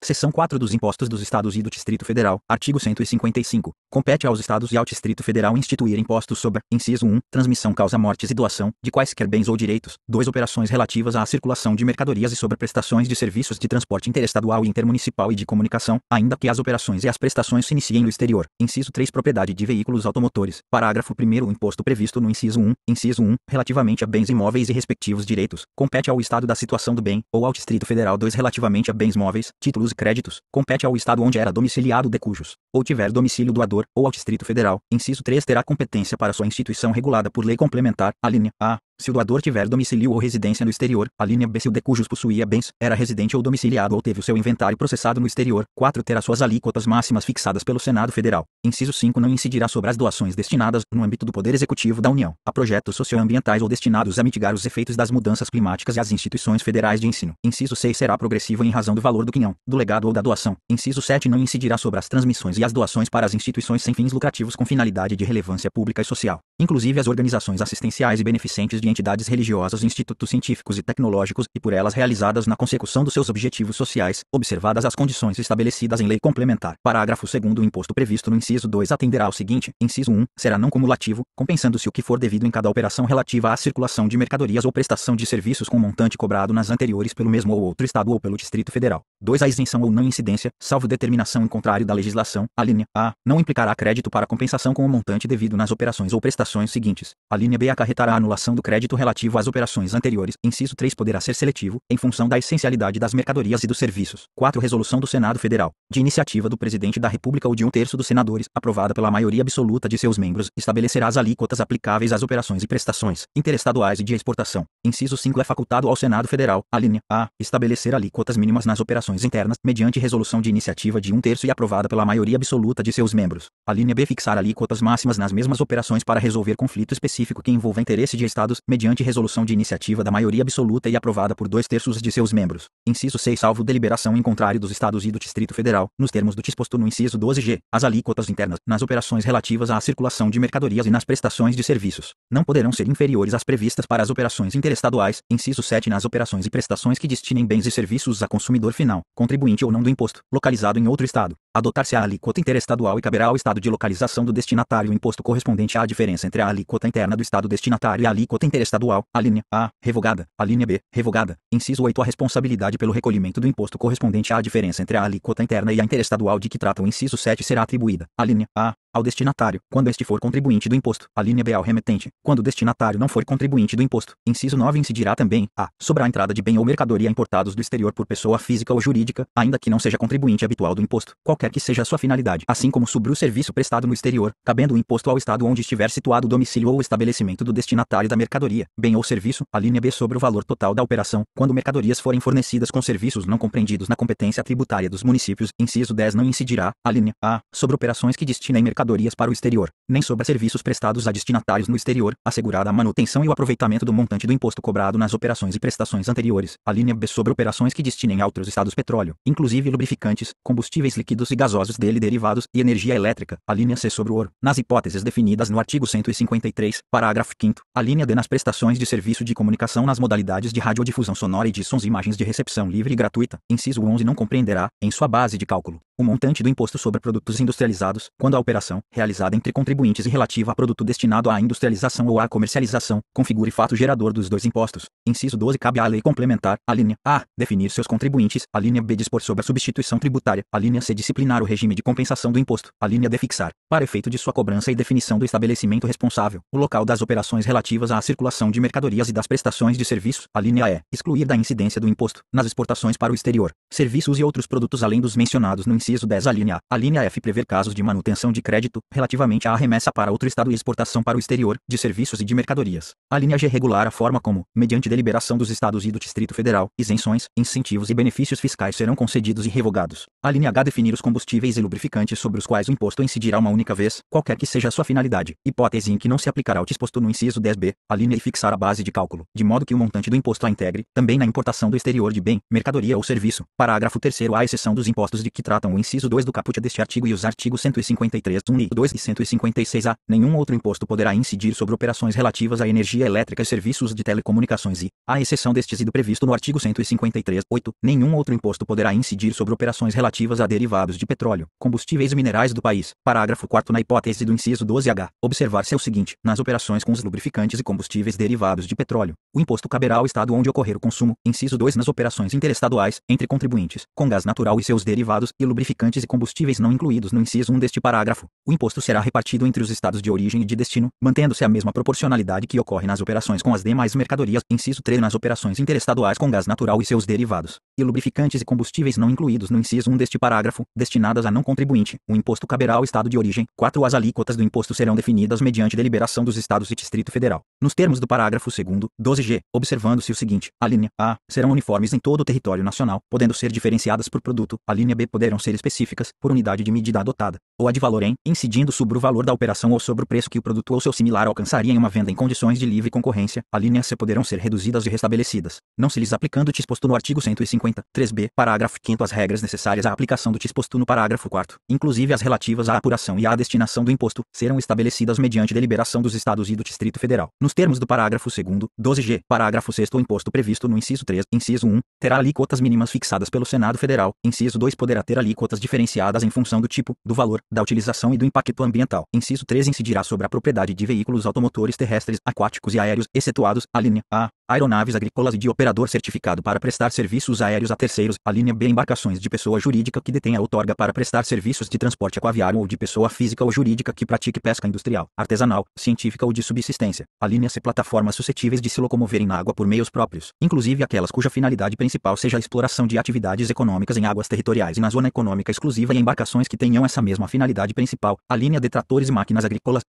Seção 4 dos Impostos dos Estados e do Distrito Federal. Artigo 155. Compete aos Estados e ao Distrito Federal instituir impostos sobre: inciso 1, transmissão causa-mortes e doação de quaisquer bens ou direitos. 2, operações relativas à circulação de mercadorias e sobre prestações de serviços de transporte interestadual e intermunicipal e de comunicação, ainda que as operações e as prestações se iniciem no exterior. Inciso 3, propriedade de veículos automotores. Parágrafo 1º. O imposto previsto no inciso 1, relativamente a bens imóveis e respectivos direitos, compete ao Estado da situação do bem, ou ao Distrito Federal. 2, relativamente a bens móveis, títulos e créditos, compete ao Estado onde era domiciliado de cujos, ou tiver domicílio doador, ou ao Distrito Federal. Inciso 3, terá competência para sua instituição regulada por lei complementar. Alínea A, se o doador tiver domicílio ou residência no exterior. Alínea B, se o de cujos possuía bens, era residente ou domiciliado ou teve o seu inventário processado no exterior. 4, terá suas alíquotas máximas fixadas pelo Senado Federal. Inciso 5, não incidirá sobre as doações destinadas, no âmbito do Poder Executivo da União, a projetos socioambientais ou destinados a mitigar os efeitos das mudanças climáticas e às instituições federais de ensino. Inciso 6, será progressivo em razão do valor do quinhão, do legado ou da doação. Inciso 7, não incidirá sobre as transmissões e as doações para as instituições sem fins lucrativos com finalidade de relevância pública e social, inclusive as organizações assistenciais e beneficentes de entidades religiosas e institutos científicos e tecnológicos e por elas realizadas na consecução dos seus objetivos sociais, observadas as condições estabelecidas em lei complementar. Parágrafo 2º. O imposto previsto no inciso 2 atenderá ao seguinte: inciso 1, será não cumulativo, compensando-se o que for devido em cada operação relativa à circulação de mercadorias ou prestação de serviços com montante cobrado nas anteriores pelo mesmo ou outro Estado ou pelo Distrito Federal. 2, a isenção ou não incidência, salvo determinação em contrário da legislação. Alínea A, não implicará crédito para compensação com o montante devido nas operações ou prestações seguintes. Alínea B, acarretará a anulação do crédito relativo às operações anteriores. Inciso 3, poderá ser seletivo, em função da essencialidade das mercadorias e dos serviços. 4, resolução do Senado Federal, de iniciativa do Presidente da República ou de 1/3 dos senadores, aprovada pela maioria absoluta de seus membros, estabelecerá as alíquotas aplicáveis às operações e prestações interestaduais e de exportação. Inciso 5, é facultado ao Senado Federal, alínea A, estabelecer alíquotas mínimas nas operações internas, mediante resolução de iniciativa de 1/3 e aprovada pela maioria absoluta de seus membros. Alínea B, fixar alíquotas máximas nas mesmas operações para resolver conflito específico que envolva interesse de Estados, mediante resolução de iniciativa da maioria absoluta e aprovada por 2/3 de seus membros. Inciso 6, salvo deliberação em contrário dos Estados e do Distrito Federal, nos termos do disposto no inciso 12g, as alíquotas internas, nas operações relativas à circulação de mercadorias e nas prestações de serviços, não poderão ser inferiores às previstas para as operações interestaduais. Inciso 7, nas operações e prestações que destinem bens e serviços a consumidor final, contribuinte ou não do imposto, localizado em outro Estado, adotar-se a alíquota interestadual e caberá ao Estado de localização do destinatário o imposto correspondente à diferença entre a alíquota interna do Estado destinatário e a alíquota interestadual. Alínea A, revogada. Alínea B, revogada. Inciso 8, a responsabilidade pelo recolhimento do imposto correspondente à diferença entre a alíquota interna e a interestadual de que trata o inciso 7 será atribuída. Alínea A, ao destinatário, quando este for contribuinte do imposto. Alínea B, ao remetente, quando o destinatário não for contribuinte do imposto. Inciso 9, incidirá também a sobre a entrada de bem ou mercadoria importados do exterior por pessoa física ou jurídica, ainda que não seja contribuinte habitual do imposto, qualquer que seja a sua finalidade, assim como sobre o serviço prestado no exterior, cabendo o imposto ao Estado onde estiver situado o domicílio ou o estabelecimento do destinatário da mercadoria, bem ou serviço. Alínea B, sobre o valor total da operação, quando mercadorias forem fornecidas com serviços não compreendidos na competência tributária dos municípios. Inciso 10, não incidirá, alínea A, sobre operações que destinem mercadorias para o exterior, nem sobre serviços prestados a destinatários no exterior, assegurada a manutenção e o aproveitamento do montante do imposto cobrado nas operações e prestações anteriores. Alínea B, sobre operações que destinem a outros estados petróleo, inclusive lubrificantes, combustíveis líquidos e gasosos dele derivados e energia elétrica. Alínea C, sobre o ouro, nas hipóteses definidas no artigo 153, parágrafo 5º. Alínea D, nas prestações de serviço de comunicação nas modalidades de radiodifusão sonora e de sons e imagens de recepção livre e gratuita. Inciso 11, não compreenderá, em sua base de cálculo, o montante do imposto sobre produtos industrializados, quando a operação, realizada entre contribuintes e relativa a produto destinado à industrialização ou à comercialização, configure fato gerador dos dois impostos. Inciso 12, cabe à lei complementar, alínea A, definir seus contribuintes, alínea B, dispor sobre a substituição tributária, alínea C, disciplinar o regime de compensação do imposto, alínea D, fixar, para efeito de sua cobrança e definição do estabelecimento responsável, o local das operações relativas à circulação de mercadorias e das prestações de serviços, alínea E, excluir da incidência do imposto, nas exportações para o exterior, serviços e outros produtos além dos mencionados no inciso 10, alínea A. Alínea F, prever casos de manutenção de crédito, relativamente à remessa para outro Estado e exportação para o exterior, de serviços e de mercadorias. Alínea G, regular a forma como, mediante deliberação dos Estados e do Distrito Federal, isenções, incentivos e benefícios fiscais serão concedidos e revogados. Alínea H, definir os combustíveis e lubrificantes sobre os quais o imposto incidirá uma única vez, qualquer que seja a sua finalidade, hipótese em que não se aplicará o disposto no inciso 10b. Alínea E, fixar a base de cálculo, de modo que o montante do imposto a integre, também na importação do exterior de bem, mercadoria ou serviço. Parágrafo 3º, à exceção dos impostos de que tratam o inciso 2 do caput deste artigo e os artigos 153, 1 e 2 e 156-A. Nenhum outro imposto poderá incidir sobre operações relativas à energia elétrica e serviços de telecomunicações e, à exceção destes e do previsto no artigo 153-8, nenhum outro imposto poderá incidir sobre operações relativas a derivados de petróleo, combustíveis e minerais do país. Parágrafo 4º. Na hipótese do inciso 12-H, observar-se o seguinte: nas operações com os lubrificantes e combustíveis derivados de petróleo, o imposto caberá ao Estado onde ocorrer o consumo. Inciso 2. Nas operações interestaduais, entre contribuintes, com gás natural e seus derivados, e lubrificantes e combustíveis não incluídos no inciso 1 deste parágrafo, o imposto será repartido entre os estados de origem e de destino, mantendo-se a mesma proporcionalidade que ocorre nas operações com as demais mercadorias. Inciso 3. Nas operações interestaduais com gás natural e seus derivados, e lubrificantes e combustíveis não incluídos no inciso 1 deste parágrafo, destinadas a não contribuinte, o imposto caberá ao estado de origem. 4. As alíquotas do imposto serão definidas mediante deliberação dos estados e Distrito Federal, nos termos do parágrafo 2º, 12g, observando-se o seguinte: a linha A serão uniformes em todo o território nacional, podendo ser diferenciadas por produto. A linha B poderão ser específicas, por unidade de medida adotada, ou a de valor em, incidindo sobre o valor da operação ou sobre o preço que o produto ou seu similar alcançaria em uma venda em condições de livre concorrência. A linha C poderão ser reduzidas e restabelecidas, não se lhes aplicando o disposto no artigo 150, 3b, parágrafo 5º as regras necessárias à aplicação do disposto no parágrafo 4º, inclusive as relativas à apuração e à destinação do imposto, serão estabelecidas mediante deliberação dos estados e do Distrito Federal, nos termos do parágrafo 2º, 12g, parágrafo 6º. O imposto previsto no inciso 3, inciso 1, terá alíquotas mínimas fixadas pelo Senado Federal. Inciso 2 poderá ter alíquotas diferenciadas em função do tipo, do valor, da utilização e do impacto ambiental. Inciso 3 incidirá sobre a propriedade de veículos automotores terrestres, aquáticos e aéreos, excetuados: a linha A, aeronaves agrícolas e de operador certificado para prestar serviços aéreos a terceiros; a linha B, embarcações de pessoa jurídica que detenha outorga para prestar serviços de transporte aquaviário ou de pessoa física ou jurídica que pratique pesca industrial, artesanal, científica ou de subsistência; a linha C, plataformas suscetíveis de se locomoverem na água por meios próprios, inclusive aquelas cuja finalidade principal seja a exploração de atividades econômicas em águas territoriais e na zona econômica exclusiva, e embarcações que tenham essa mesma finalidade principal; a linha D, tratores e máquinas agrícolas,